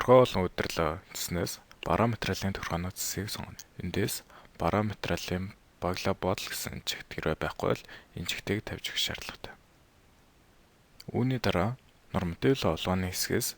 Тохиргоо болон удирлаа гэснээс бараа материалын тохиргооны цэсийг сонгоно. Эндээс бараа материалын баглаа бодол гэсэн чигт хэрвээ байхгүй бол энэ чигтийг тавьж өгөх шаардлагатай. Үүний дараа норматив лолооны хэсгээс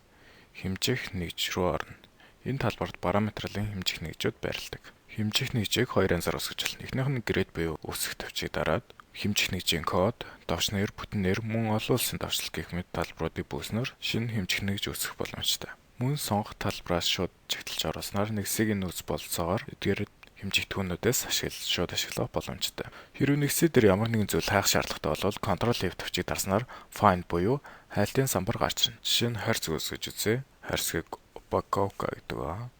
хэмжих нэгж рүү орно. Энэ талбарт бараа материалын хэмжих нэгжүүд байрладаг. Хэмжих нэгжийг хоёр янзаар үсгэж болно. Эхнийх нь грейд буюу үсэх төвчийг дараад хэмжих нэгжийн код, давч нэр, бүтэн нэр, мөн олон улсын давчлал гэх мэт талбаруудыг бөөснөр шинэ хэмжих нэгж үүсгэх боломжтой. Мөн сонгох талбараас шууд чигтэлж оруулснаар нэгсийг нөөц бололцоогоор эдгээр хэмжих түүнүүдээс шууд ашиглах боломжтой. Хэрвээ нэгсээ дээр ямар нэгэн зүйл хайх шаардлагатай бол Ctrl F төвчийг дарснаар find буюу хайлтын самбар гарч ирнэ. Жишээ нь харьц үүсгэж үзье. Харьцгийг упаковка гэдэг ба.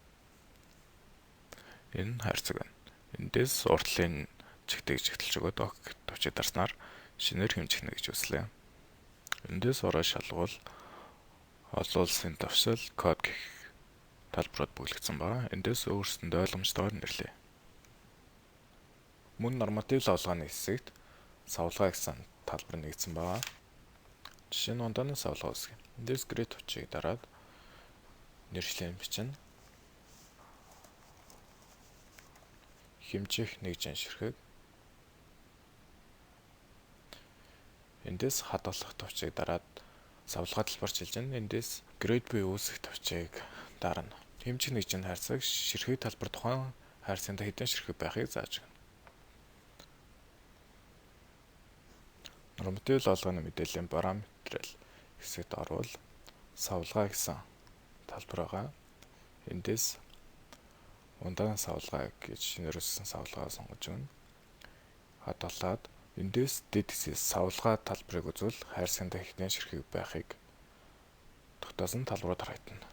Энэ харьцаг байна. Эндээс уртлын чигтийг чигтэлж өгөөд ок төвчийг дарснаар шинээр хэмжих нэгж үүслээ. Эндээс ороо шалгуул олон улсын давшил код гэх талбарууд бүлэгдсэн ба эндээс өөрсдөндөө ойлгомжтойгоор нэрлэе. Мөн норматив лолооны хэсэгт савлгаа гэсэн талбар нэгдсэн ба жишээ нь ундааны савлгаа үсгэн. Эндээс грейд төвчийг дараад нэршлэн бичнэ. Хэмжих нэгжийн ширхэг. Эндээс хадгалах төвчийг дараад савлгаа талбарч хэлж байна. Эндээс грейд буюу үүсэх төвчийг дарна. Хэмжих нэгжийн хайрцаг ширхэг талбар тухайн хайрцагт хэдэн ширхэг байхыг зааж өгнө. Норматив лолооны мэдээллийн бараа материал хэсэгт орвол савлгаа гэсэн талбар байгаа. Эндээс ундааны савлгаа гэж нэрвэссэн савлгаа сонгож өгнө. Хадгалаад эндээс дэд хэсгээс савлгаа талбарыг үзвэл хайрцагт хэдэн ширхэг байхыг тогтоосон талбарууд харагдана.